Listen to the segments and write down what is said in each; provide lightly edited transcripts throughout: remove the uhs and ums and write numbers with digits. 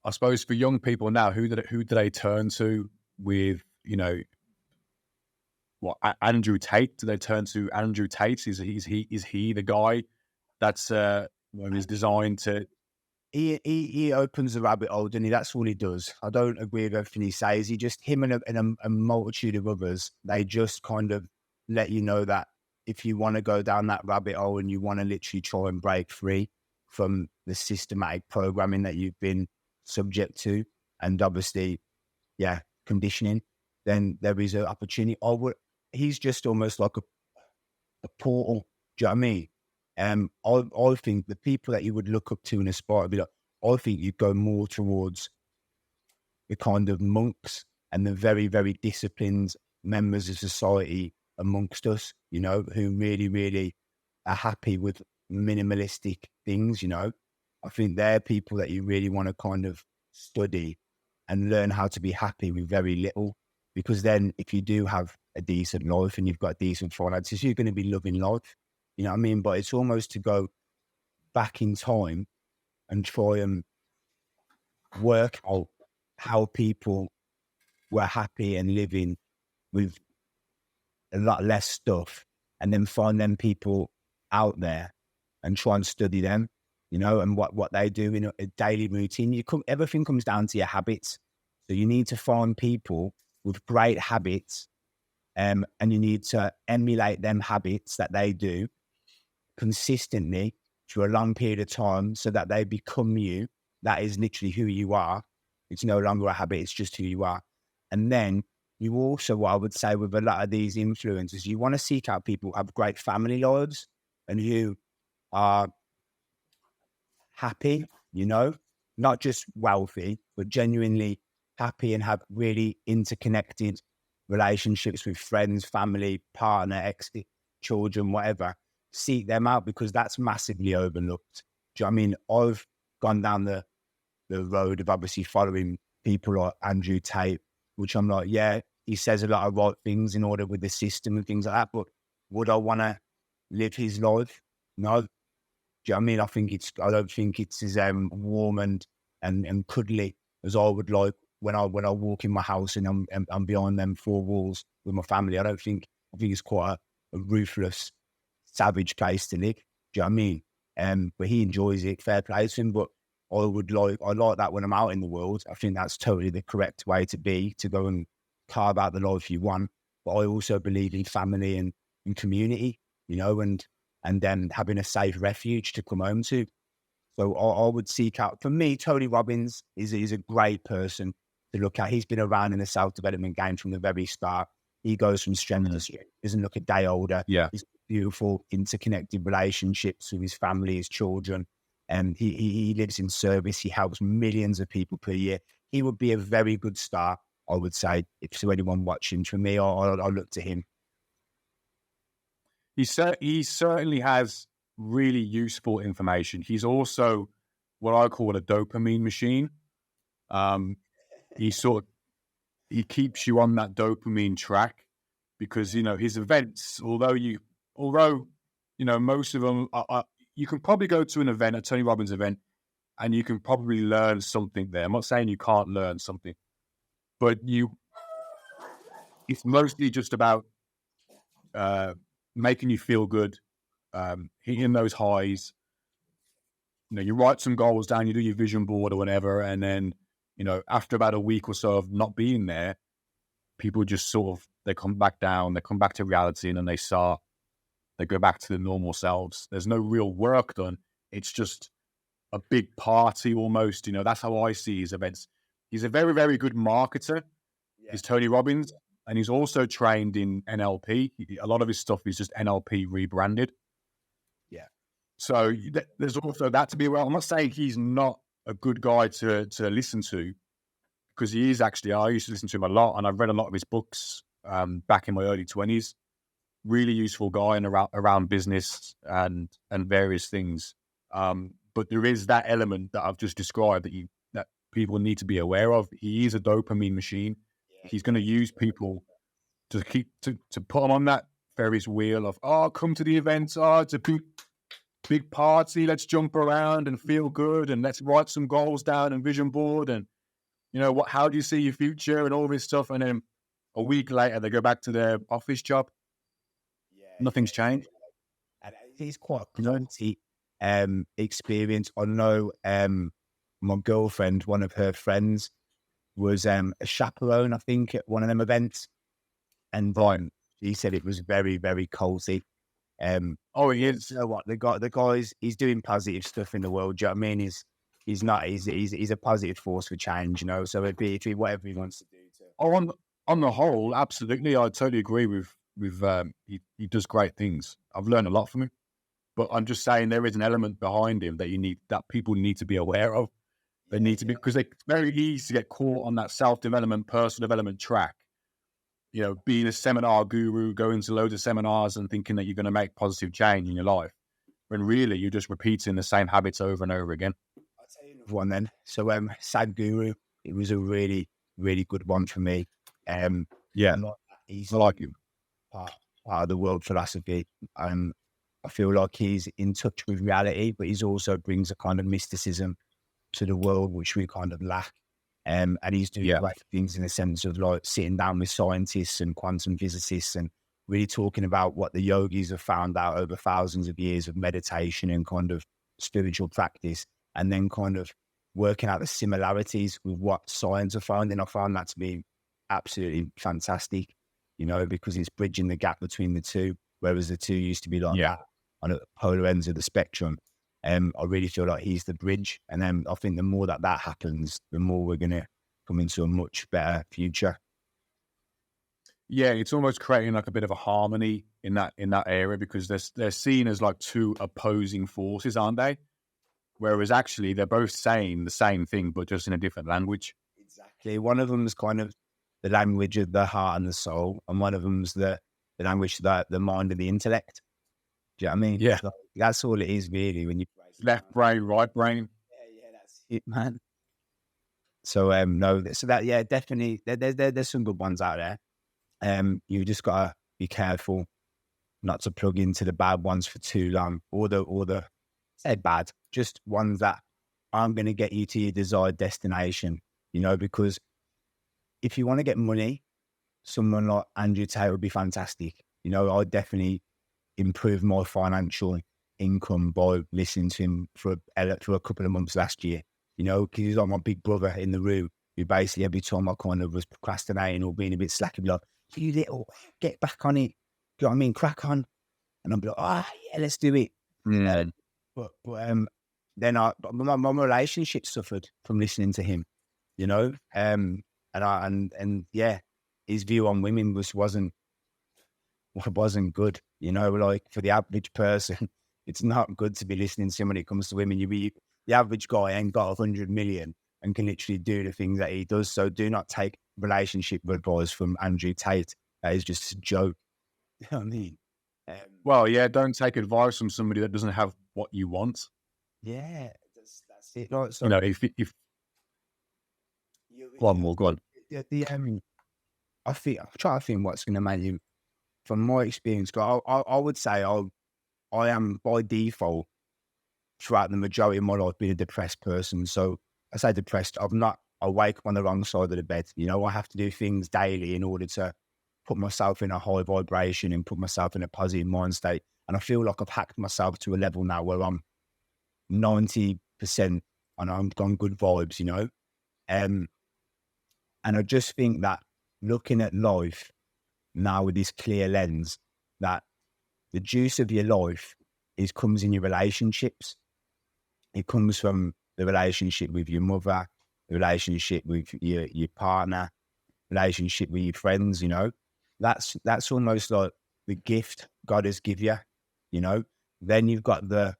I suppose for young people now, who do they turn to with, Andrew Tate? Do they turn to Andrew Tate? Is he the guy that's is designed to? He opens the rabbit hole, doesn't he? That's all he does. I don't agree with everything he says. He just, him and a multitude of others, they just kind of let you know that if you want to go down that rabbit hole and you want to literally try and break free from the systematic programming that you've been subject to, and obviously, conditioning, then there is an opportunity. He's just almost like a portal. Do you know what I mean? I think the people that you would look up to and aspire to be like, I think you'd go more towards the kind of monks and the very, very disciplined members of society amongst us, who really, really are happy with minimalistic things, I think they're people that you really want to kind of study and learn how to be happy with very little. Because then if you do have a decent life and you've got decent finances, you're going to be loving life. You know what I mean? But it's almost to go back in time and try and work out how people were happy and living with a lot less stuff, and then find them people out there and try and study them, and what they do in a daily routine. Everything comes down to your habits. So you need to find people with great habits, and you need to emulate them habits that they do consistently for a long period of time so that they become you. That is literally who you are. It's no longer a habit, it's just who you are. And then you also, what I would say with a lot of these influencers, you want to seek out people who have great family lives and who are happy, not just wealthy, but genuinely happy and have really interconnected relationships with friends, family, partner, ex, children, whatever. Seek them out, because that's massively overlooked. Do you know what I mean? I've gone down the road of obviously following people like Andrew Tate, which I'm like, yeah, he says a lot of right things in order with the system and things like that, but would I want to live his life? No. Do you know what I mean? I don't think it's as warm and cuddly as I would like when I walk in my house and I'm behind them four walls with my family. I think it's quite a ruthless, savage place to live. Do you know what I mean? But he enjoys it, fair play to him. But I like that when I'm out in the world. I think that's totally the correct way to be, to go and carve out the life you want. But I also believe in family and community, and then having a safe refuge to come home to. So I would seek out, for me, Tony Robbins is a great person to look at. He's been around in the self-development game from the very start. He goes from strength to strength, doesn't look a day older. Yeah. He's beautiful, interconnected relationships with his family, his children. And he lives in service. He helps millions of people per year. He would be a very good star, I would say, if to anyone watching. For me, I look to him. He certainly has really useful information. He's also what I call a dopamine machine. He keeps you on that dopamine track, because his events, although most of them are, you can probably go to an event, a Tony Robbins event, and you can probably learn something there. I'm not saying you can't learn something, but it's mostly just about making you feel good, hitting those highs. You write some goals down, you do your vision board or whatever, and then, after about a week or so of not being there, people just they come back down, they come back to reality, and then they go back to the normal selves. There's no real work done. It's just a big party almost. That's how I see his events. He's a very, very good marketer. Yeah. He's Tony Robbins, and he's also trained in NLP. A lot of his stuff is just NLP rebranded. Yeah. So there's also that to be aware. I'm not saying he's not a good guy to listen to, because he is actually. I used to listen to him a lot, and I've read a lot of his books back in my early 20s. Really useful guy and around business and various things. But there is that element that I've just described that people need to be aware of. He is a dopamine machine. Yeah. He's going to use people to keep to put them on that Ferris wheel of, come to the events, big party, let's jump around and feel good, and let's write some goals down and vision board, and how do you see your future and all this stuff. And then a week later, they go back to their office job. Yeah, Nothing's changed. and it's quite a You know? quality experience. I know my girlfriend, one of her friends, was a chaperone, I think, at one of them events, and Right. she said it was very, very cozy. Oh, he is. You know what, the guy's he's doing positive stuff in the world. Do you know what I mean? He's a positive force for change. So it'd be whatever he wants to do. Oh, on the whole, absolutely, I totally agree with he does great things. I've learned a lot from him, but I'm just saying there is an element behind him that people need to be aware of. They need to be, because it's very easy to get caught on that self-development, personal development track. Being a seminar guru, going to loads of seminars and thinking that you're going to make positive change in your life, when really you're just repeating the same habits over and over again. I'll tell you another one then. So Sadhguru, it was a really, really good one for me. Yeah, he's I like him. part of the world philosophy. I feel like he's in touch with reality, but he's also brings a kind of mysticism to the world, which we kind of lack. And he's doing great things in the sense of like sitting down with scientists and quantum physicists and really talking about what the yogis have found out over thousands of years of meditation and kind of spiritual practice, and then kind of working out the similarities with what science have found. And I found that to be absolutely fantastic, because it's bridging the gap between the two, whereas the two used to be like that on the polar ends of the spectrum. I really feel like he's the bridge. And then I think the more that happens, the more we're going to come into a much better future. Yeah, it's almost creating like a bit of a harmony in that area, because they're seen as like two opposing forces, aren't they? Whereas actually they're both saying the same thing, but just in a different language. Exactly. One of them is kind of the language of the heart and the soul, and one of them's the language of the mind and the intellect. Do you know what I mean? Yeah. So that's all it is really when you Left brain, right brain. Yeah, that's it, man. So no, so that definitely there's some good ones out there. You just gotta be careful not to plug into the bad ones for too long, or the say bad, just ones that aren't going to get you to your desired destination. Because if you want to get money, someone like Andrew Tate would be fantastic. I'd definitely improve my financial income by listening to him for a couple of months last year, because he's like my big brother in the room, who basically every time I kind of was procrastinating or being a bit slack, he'd be like, you little, get back on it. Do you know what I mean? Crack on. And I'm like, yeah, let's do it. Yeah. But then my relationship suffered from listening to him, and his view on women wasn't good, like for the average person. It's not good to be listening to him when it comes to women. The average guy ain't got 100 million and can literally do the things that he does. So do not take relationship advice from Andrew Tate. That is just a joke. You know what I mean? Well, yeah, don't take advice from somebody that doesn't have what you want. Yeah, that's it. Like, so if go on. I'm trying to think what's going to make you, from my experience, I would say I am by default throughout the majority of my life being a depressed person. So I say depressed, I wake up on the wrong side of the bed. I have to do things daily in order to put myself in a high vibration and put myself in a positive mind state. And I feel like I've hacked myself to a level now where I'm 90% and I'm on good vibes, and I just think that looking at life now with this clear lens, that the juice of your life comes in your relationships. It comes from the relationship with your mother, the relationship with your partner, relationship with your friends. That's almost like the gift God has given you. Then you've got the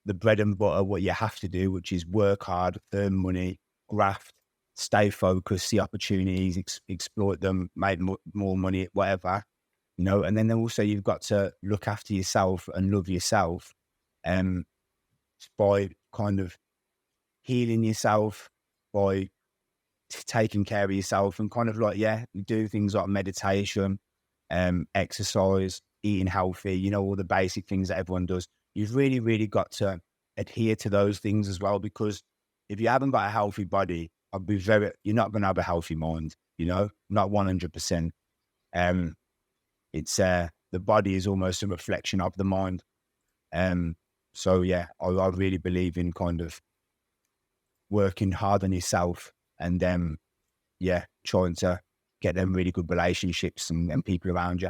bread and butter, what you have to do, which is work hard, earn money, graft, stay focused, see opportunities, exploit them, make more money, whatever. And then also you've got to look after yourself and love yourself, by kind of healing yourself, by taking care of yourself, and kind of like, you do things like meditation, exercise, eating healthy, all the basic things that everyone does. you've really, really got to adhere to those things as well, because if you haven't got a healthy body, you're not going to have a healthy mind, not 100%. It's, the body is almost a reflection of the mind. So yeah, I really believe in kind of working hard on yourself and, trying to get them really good relationships and people around you.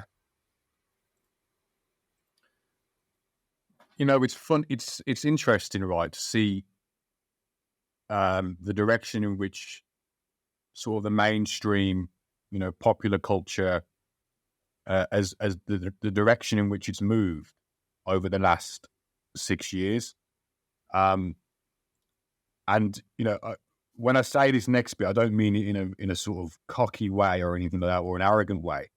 It's fun. It's interesting, right, to see the direction in which sort of the mainstream, popular culture, as the direction in which it's moved over the last 6 years. And when I say this next bit, I don't mean it in a sort of cocky way or anything like that, or an arrogant way.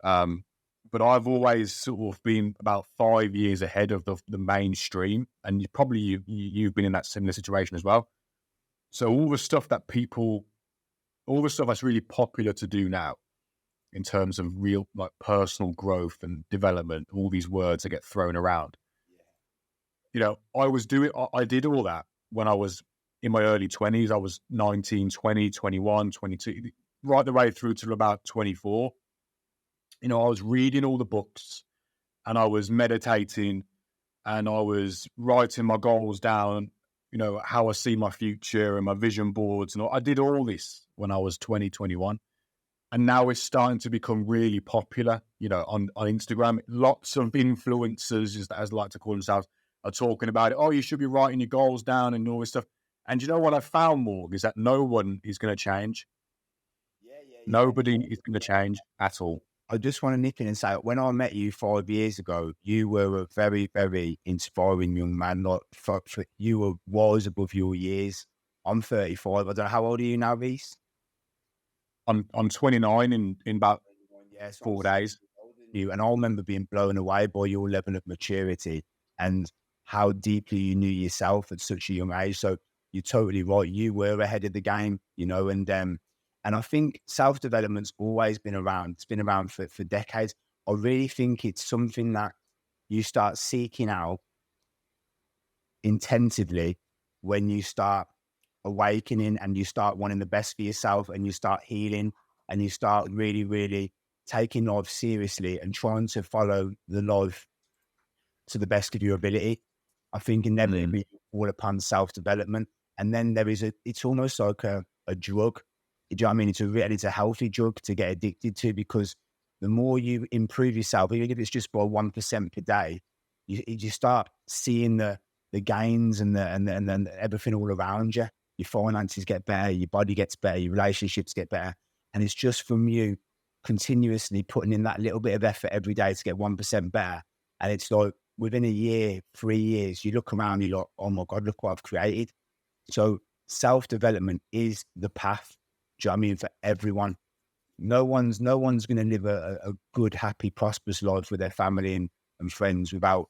But I've always sort of been about 5 years ahead of the mainstream, and you've been in that similar situation as well. So all the stuff that's really popular to do now, in terms of real like personal growth and development, all these words that get thrown around. I did all that when I was in my early 20s. I was 19, 20, 21, 22, right the way through to about 24. I was reading all the books, and I was meditating, and I was writing my goals down, how I see my future and my vision boards. And I did all this when I was 20, 21. And now it's starting to become really popular, on Instagram. Lots of influencers, as they like to call themselves, are talking about it. Oh, you should be writing your goals down and all this stuff. And you know what I found, Morg, is that no one is going to change. Nobody is going to change at all. I just want to nip in and say, when I met you 5 years ago, you were a very, very inspiring young man. Like, you were wise above your years. I'm 35. I don't know, how old are you now, Reese? I'm 29 in about 4 days. And I remember being blown away by your level of maturity and how deeply you knew yourself at such a young age. So you're totally right. You were ahead of the game, and I think self-development's always been around. It's been around for decades. I really think it's something that you start seeking out intensively when you start awakening and you start wanting the best for yourself and you start healing and you start really, really taking life seriously and trying to follow the life to the best of your ability. I think inevitably all upon self-development. And then it's almost like a drug. Do you know what I mean? It's a healthy drug to get addicted to, because the more you improve yourself, even if it's just by 1% per day, you start seeing the gains and then everything all around you. Your finances get better, your body gets better, your relationships get better. And it's just from you continuously putting in that little bit of effort every day to get 1% better. And it's like within a year, 3 years, you look around, you're like, oh my God, look what I've created. So self-development is the path, do you know what I mean, for everyone. No one's going to live a good, happy, prosperous life with their family and friends without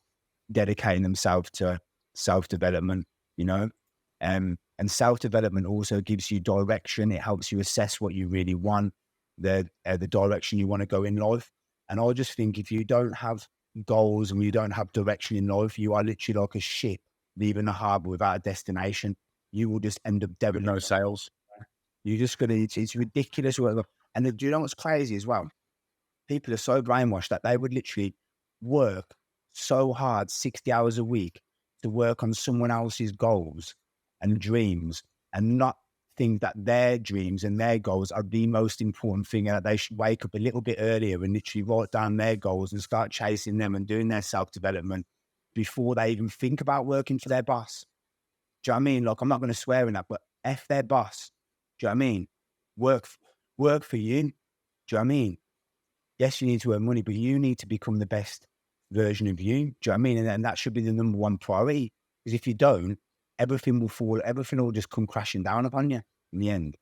dedicating themselves to self-development, and self-development also gives you direction. It helps you assess what you really want, the direction you want to go in life. And I just think if you don't have goals and you don't have direction in life, you are literally like a ship leaving a harbor without a destination. You will just end up dead with no sails. You're just going to, it's ridiculous. And do you know what's crazy as well? People are so brainwashed that they would literally work so hard, 60 hours a week, to work on someone else's goals and dreams, and not think that their dreams and their goals are the most important thing, and that they should wake up a little bit earlier and literally write down their goals and start chasing them and doing their self-development before they even think about working for their boss. Do you know what I mean? Like, I'm not going to swear in that, but F their boss. Do you know what I mean? Work for you. Do you know what I mean? Yes, you need to earn money, but you need to become the best version of you. Do you know what I mean? And that should be the number one priority. Because if you don't, everything will just come crashing down upon you in the end.